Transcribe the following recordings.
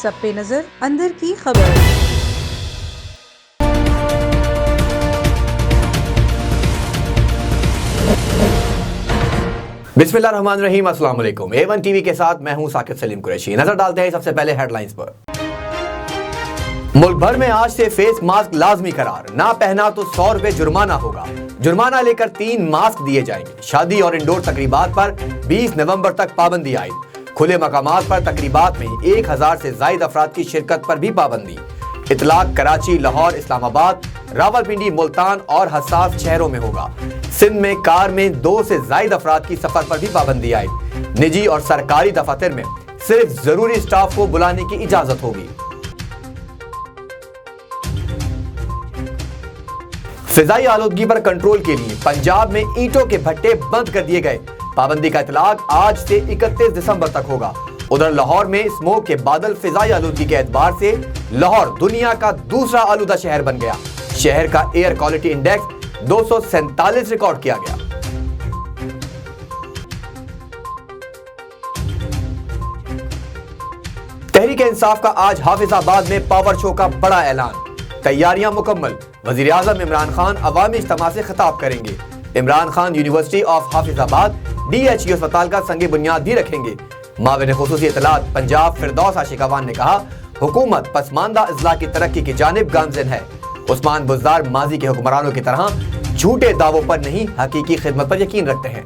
सब पे नजर अंदर की खबर। बिस्मिल्लाहिर्रहमानिर्रहीम, अस्सलाम वालेकुम। A1 टीवी के साथ मैं हूं साकिब सलीम कुरैशी। नजर डालते हैं सबसे पहले हेडलाइंस पर। मुल्क भर में आज से फेस मास्क लाजमी करार, ना पहना तो 100 रुपए जुर्माना होगा। जुर्माना लेकर 3 मास्क दिए जाएंगे। शादी और इंडोर तकरीबात पर 20 नवंबर तक पाबंदी आयद। खुले मकामात पर तकरीबात में 1000 से ज्यादा अफराद की शिरकत पर भी पाबंदी। इतलाक कराची, लाहौर, इस्लामाबाद, रावलपिंडी, मुल्तान और हसास शहरों में होगा। सिंध में कार में 2 से ज्यादा अफराद की सफर पर भी पाबंदी आयद। निजी और सरकारी दफातर में सिर्फ जरूरी स्टाफ को बुलाने की इजाजत होगी। फिजाई आलूदगी पर कंट्रोल के लिए पंजाब में ईंटों के भट्टे बंद कर दिए गए। पाबंदी का इतलाक आज से 31 दिसंबर तक होगा। उधर लाहौर में स्मोक के बादल फिजाई आलूदगी के एतबार से लाहौर दुनिया का दूसरा आलूदा शहर बन गया। शहर का एयर क्वालिटी इंडेक्स 247 रिकॉर्ड किया गया। तहरीक इंसाफ का आज हाफिजाबाद में पावर शो का बड़ा ऐलान। तैयारियां मुकम्मल। वजीर आजम इमरान खान अवामी इज्तिमा से खिताब करेंगे। Imran Khan university of Hafizabad DHU अस्पताल का संगे बुनियाद भी रखेंगे। माविन खुसूसी इतलात पंजाब फिरदौस आशिकावान ने कहा, हुकूमत पसमानदा अजला की तरक्की की जानिब गामज़िन है। उस्मान बुज़दार माजी के हुक्मरानों की तरह झूठे दावों पर नहीं, हकीकी खिदमत पर यकीन रखते हैं।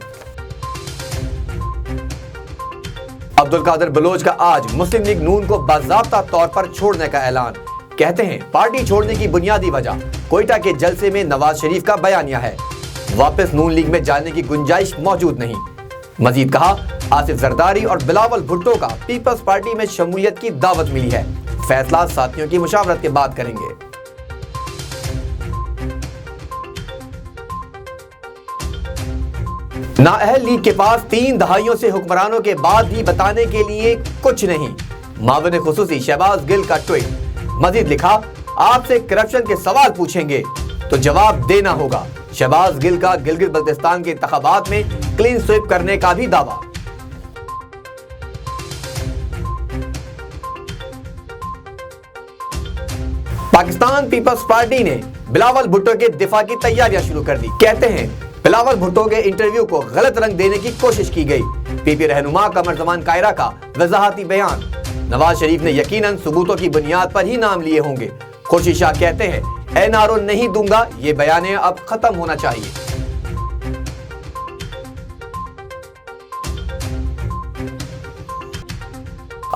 अब्दुल कादिर बलोच का आज मुस्लिम लीग नून को बाज़ाब्ता तौर पर छोड़ने का ऐलान। कहते हैं, पार्टी छोड़ने की बुनियादी वजह कोयटा के जलसे में नवाज शरीफ का बयानिया है। वापस नून लीग में जाने की गुंजाइश मौजूद नहीं। मजीद कहा, आसिफ जरदारी और बिलावल भुट्टो का पीपल्स पार्टी में शमूलियत की दावत मिली है। फैसला साथियों की मुशावरत के बाद करेंगे। नाअहल लीग के पास 3 दहाइयों से हुक्मरानों के बाद भी बताने के लिए कुछ नहीं। माविन खुसूसी शहबाज गिल का ट्वीट। मजीद लिखा, आपसे करप्शन के सवाल पूछेंगे तो जवाब देना होगा। शहबाज गिल का गिलगित बल्तिस्तान के इंतखाबात में क्लीन स्वीप करने का भी दावा। पाकिस्तान पीपल्स पार्टी ने बिलावल भुट्टो के दिफा की तैयारियां शुरू कर दी। कहते हैं, बिलावल भुट्टो के इंटरव्यू को गलत रंग देने की कोशिश की गई। PP रहनुमा कमर जमान कायरा का वजाहती बयान। नवाज शरीफ ने यकीनन सबूतों की बुनियाद पर ही नाम लिए होंगे। खुर्शीद शाह कहते हैं, NRO नहीं दूंगा, ये बयान अब खत्म होना चाहिए।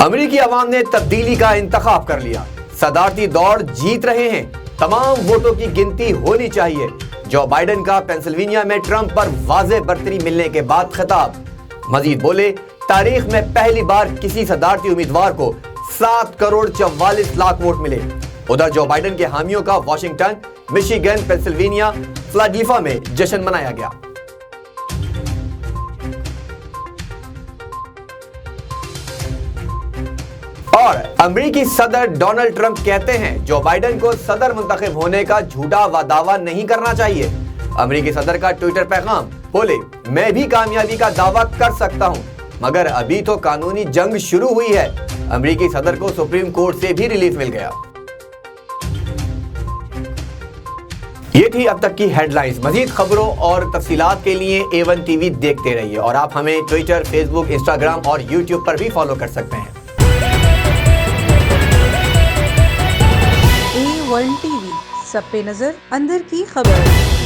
अमेरिकी अवाम ने तब्दीली का इंतखाब कर लिया। सदारती दौड़ जीत रहे हैं। तमाम वोटों की गिनती होनी चाहिए। जो बाइडेन का पेंसिल्वेनिया में ट्रंप पर वाज़ेह बरतरी मिलने के बाद खिताब। मजीद बोले, तारीख में पहली बार किसी सदारती उम्मीदवार को 7 करोड़ 44 लाख वोट मिले। उधर जो बाइडेन के हामियों का वाशिंगटन, मिशिगन, पेंसिल्वेनिया, फिलाडेल्फिया में जश्न मनाया गया। और अमेरिकी सदर डोनाल्ड ट्रंप कहते हैं, जो बाइडेन को सदर मुंतखब होने का झूठा दावा नहीं करना चाहिए। अमेरिकी सदर का ट्विटर पैगाम। बोले, मैं भी कामयाबी का दावा कर सकता हूं, मगर अभी तो कानूनी जंग शुरू हुई है। अमेरिकी सदर को सुप्रीम कोर्ट से भी रिलीफ मिल गया। ये थी अब तक की हेडलाइंस। मजीद खबरों और तफसीलात के लिए A1 टीवी देखते रहिए और आप हमें ट्विटर, फेसबुक, इंस्टाग्राम और यूट्यूब पर भी फॉलो कर सकते हैं। A1 टीवी, सब पे नजर अंदर की खबर।